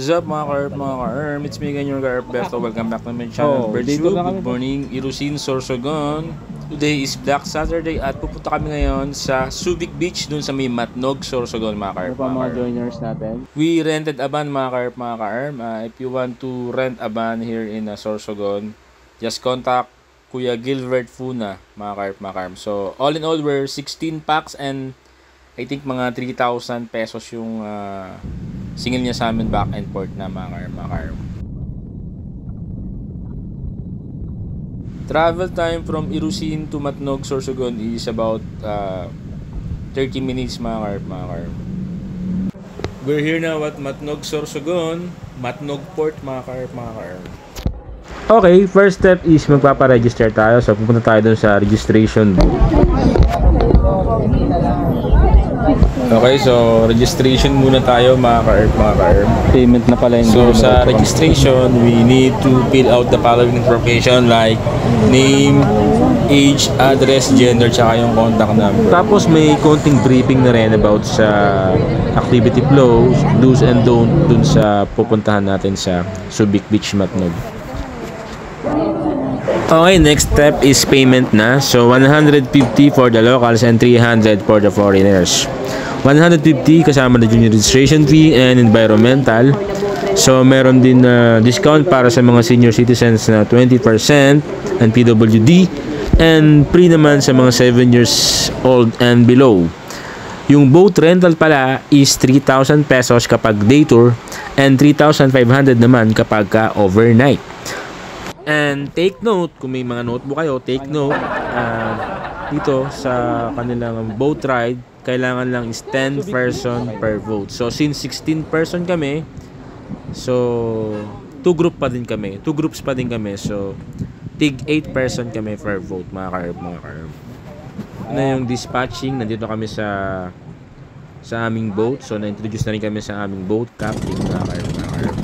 What's up mga ka-herb, mga ka-herb? It's me again, your ka-herb Beto. Welcome back to my channel, Birdsloop. Good morning, Irusin, Sorsogon. Today is Black Saturday at pupunta kami ngayon sa Subic Beach dun sa may Matnog, Sorsogon mga ka-herb. Ano pa mga joiners natin? We rented a van mga ka-herb, mga ka-herb. If you want to rent a van here in Sorsogon, just contact Kuya Gilbert Funa mga ka-herb, mga ka-herb. So all in all, we're 16 packs and I think mga 3,000 pesos yung singil niya sa amin back and forth na mga ka-herb. Travel time from Irusin to Matnog, Sorsogon is about 30 minutes mga ka-herb, mga ka-herb. We're here now at Matnog, Sorsogon, Matnog Port mga ka-herb, mga ka-herb. Okay, first step is magpapa-register tayo. So pupunta tayo dun sa registration booth. Okay, so registration muna tayo mga ka-herb, mga ka-herb. Payment na pala yung So sa registration, we need to fill out the following information like name, age, address, gender, tsaka yung contact number. Tapos may konting briefing na rin about sa activity flows, do's and don't dun sa pupuntahan natin sa Subic Beach, Matnog. Okay, next step is payment na. So 150 for the locals and 300 for the foreigners. 150 kasama na junior registration fee and environmental. So meron din discount para sa mga senior citizens na 20% and PWD, and free naman sa mga 7 years old and below. Yung boat rental pala is 3,000 pesos kapag day tour and 3,500 naman kapag overnight. And take note, kung may mga notebook kayo, take note dito sa kanilang boat ride, kailangan lang is 10 person per vote. So since 16 person kami, so 2 groups pa din kami. So tig 8 person kami per vote mga ka-herb, mga ka-herb. Na yung dispatching, nandito kami sa aming boat. So na-introduce na rin kami sa aming boat captain mga ka-herb, mga ka-herb.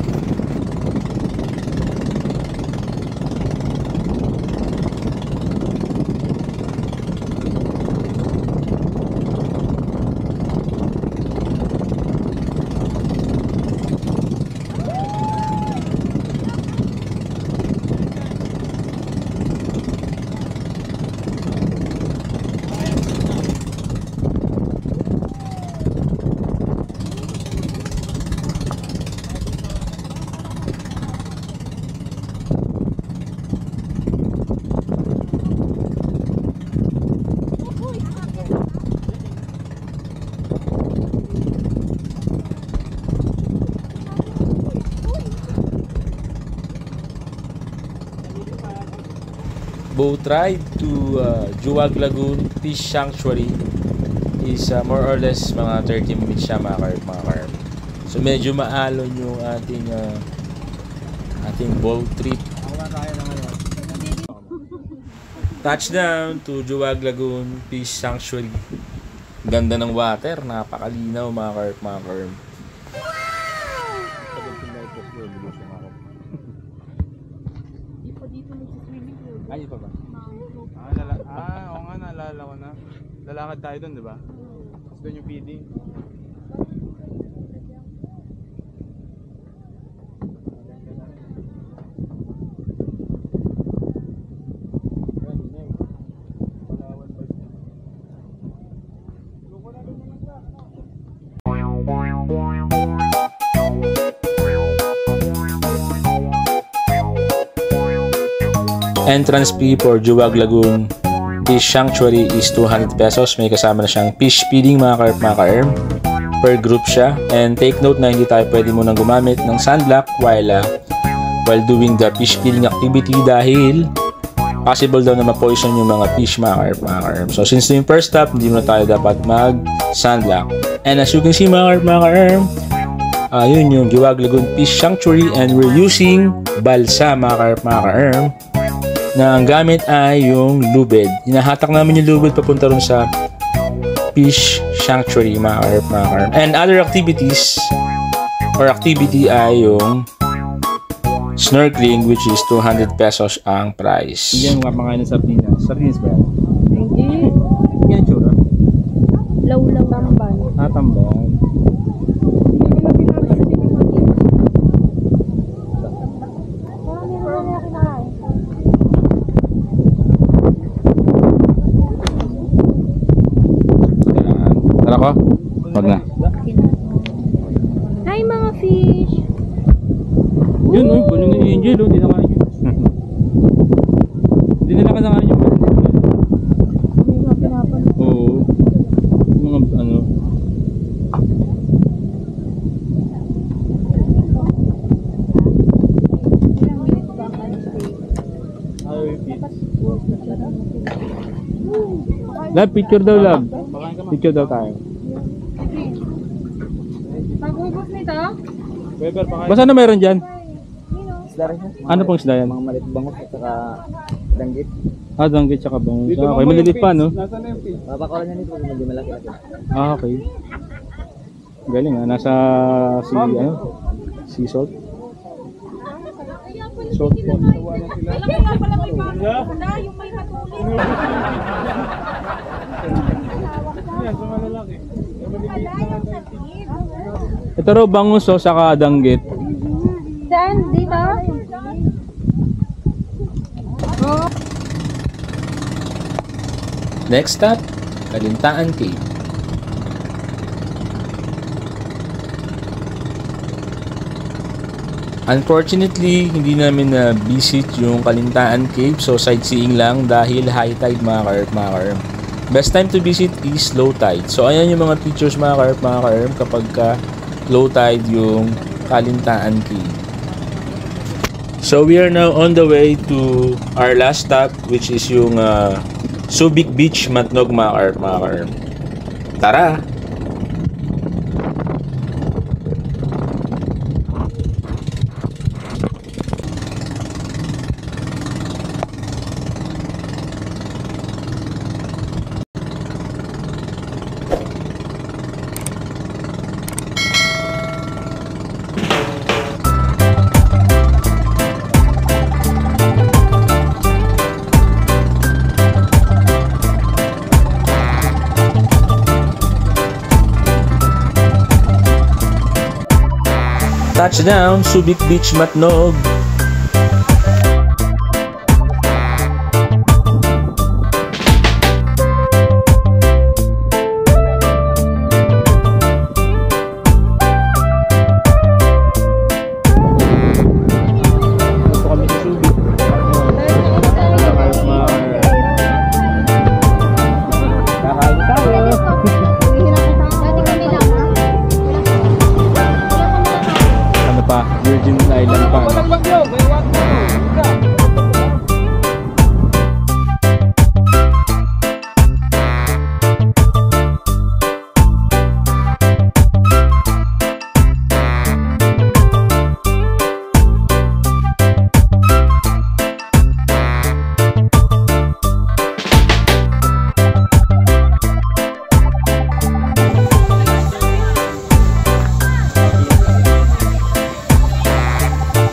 Boat ride to Juwag Lagoon Fish Sanctuary is more or less mga 30 minutes siya mga ka-herb, mga ka-herb. So medyo maalon yung ating boat trip. Touchdown to Juwag Lagoon Fish Sanctuary. Ganda ng water, napakalinaw mga ka-herb, mga ka-herb. Ay, pa ba? Oo nga, naalala ko na. Lalakad tayo doon, di ba? Tapos doon yung feeding. Entrance fee for Juwag Lagoon Fish Sanctuary is 200 pesos. May kasama na siyang fish feeding mga ka-herb, mga ka-herb. Per group siya. And take note na hindi tayo pwede munang gumamit ng sunblock while doing the fish feeding activity dahil possible daw na ma-poison yung mga fish mga ka-herb, mga ka-herb. So since yung first stop, hindi muna tayo dapat mag-sunblock. And as you can see mga ka-herb, mga ka-herb, yun yung Juwag Lagoon Fish Sanctuary, and we're using balsa mga ka-herb, mga ka-herb, na ang gamit ay yung lubid. Hinahatak namin yung lubid papunta rin sa Fish Sanctuary mga ka-herb, mga ka-herb. And other activities or activity ay yung snorkeling, which is 200 pesos ang price. Yan mga pangkain ng sardinas. Sardinas ba yan? Hindi. Yan tsura. Lawlaw tamban. Tamban. ako? Wag na. Hi mga fish! Yun, oh, puno ni Angel, oh, hindi na kain yun. Hindi nila kanakain yung Hindi nga pinapanood. oo. Mga ano. Lab, picture daw, lab. Picture daw tayo. Pag-ubos nito? Basta na meron dyan? Isda rin siya. Ano pong isda yan? Mga malit bangus at saka danggit. Ah, danggit tsaka bangus. Ah, okay, malilit pa, no? Papakawalan niya nito kung hindi malaki-laki. Ah, okay. Galing ah, nasa sea salt. Salt pot. Alam mo nga pala may mga yung may hatulin. Ito raw bangus oh, saka danggit. Saan? Dito? Next stop, Kalintaan Cave. Unfortunately, hindi namin na visit yung Kalintaan Cave, so sightseeing lang dahil high tide mga ka-erm. Best time to visit is low tide. So ayan yung mga pictures mga ka-erm kapag low tide yung Kalintaan Cave. So we are now on the way to our last stop, which is yung Subic Beach, Matnog mga ka-erm. Tara! Touchdown, Subic Beach, Matnog. Ito kami sa Subic. Kakain tayo. Ano pa? Virgin Island pa. No?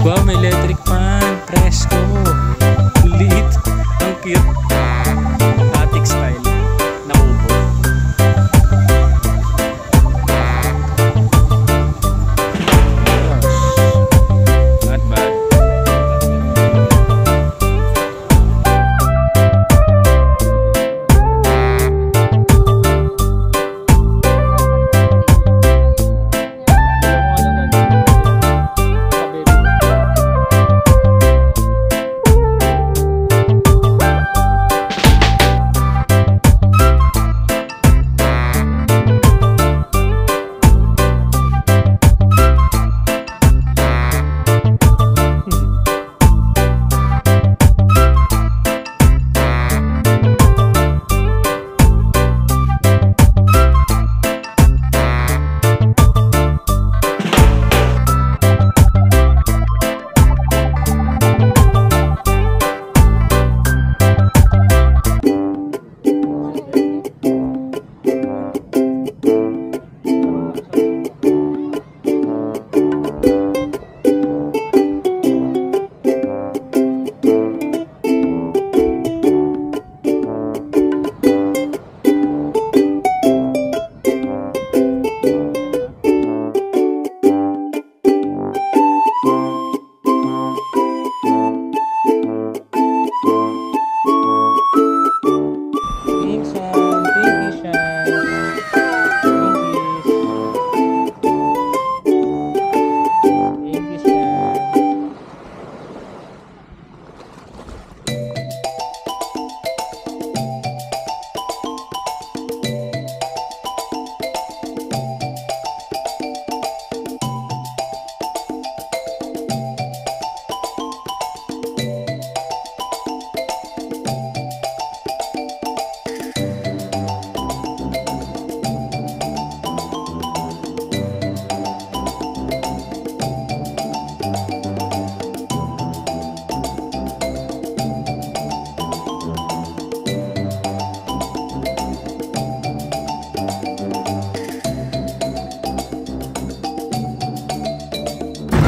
Wow, may electric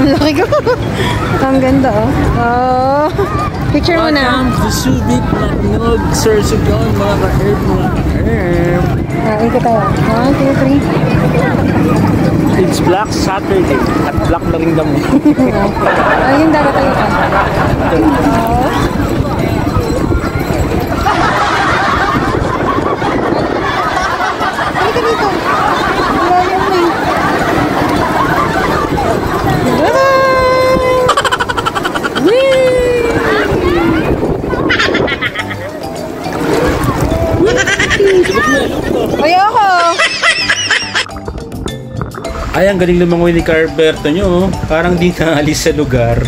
Laki ko. Ang ganda, oh. Oh. Picture mo na. Welcome to Subic Matnog, Sir Sugon, mga ka-herb, mga ka-herb. Ikot tayo. 1, 2, 3. It's Black Saturday at black na rin damo. Ayun, dagat tayo pa. Oh. Halika dito. Malalim na eh. Ayoko! Ay, ang galing lumangoy ni Carberto nyo. Parang di naalis sa lugar.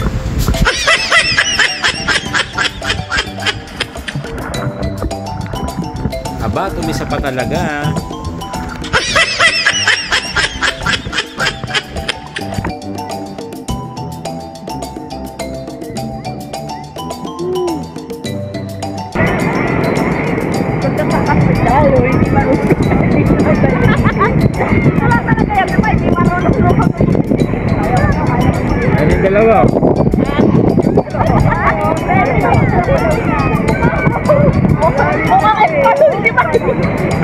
Aba, tumisa pa talaga. Ano yung dalawa?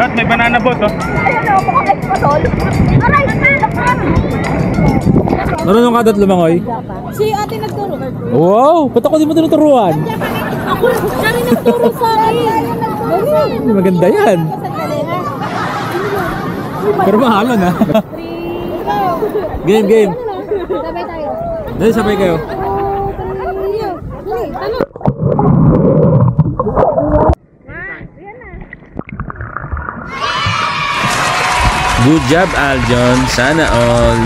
At may banana boat, oh. Marunong ka da't lumangoy? Si ate nagturo. Wow! Ba't ako di mo tinuturuan? Ako, siya rin nagturo sa akin. Maganda yan. Pero mahala na. Game. Sabay tayo. Dahil sabay kayo. Good job, Aljon. Sana all.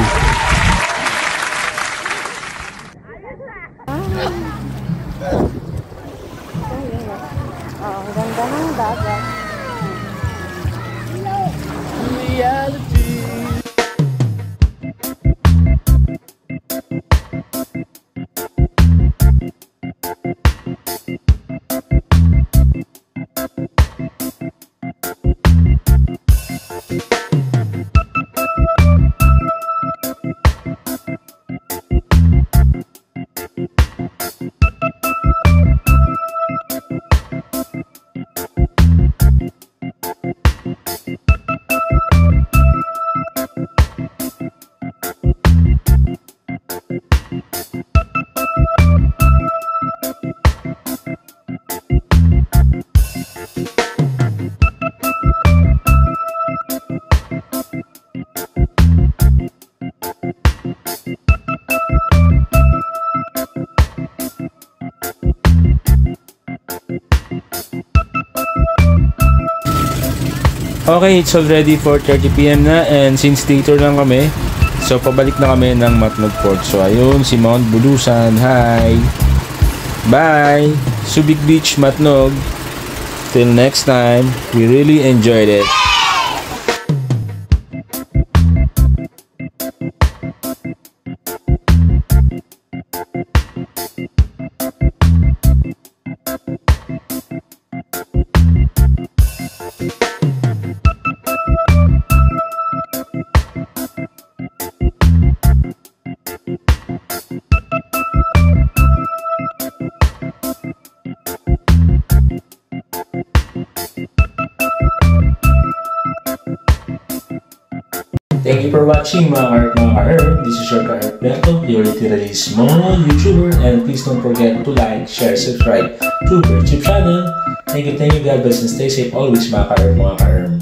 Ang ganda ng dagat. Okay, it's already 4:30 PM na and since later lang kami, so pabalik na kami ng Matnog Port. So ayun, si Mount Bulusan. Hi! Bye! Subic Beach, Matnog. Till next time, we really enjoyed it. Thank you for watching mga ka-herb. This is your ka-herb Berto, your literally small YouTuber, and please don't forget to like, share, subscribe to our YouTube channel. Thank you, God bless, and stay safe always mga ka-herb.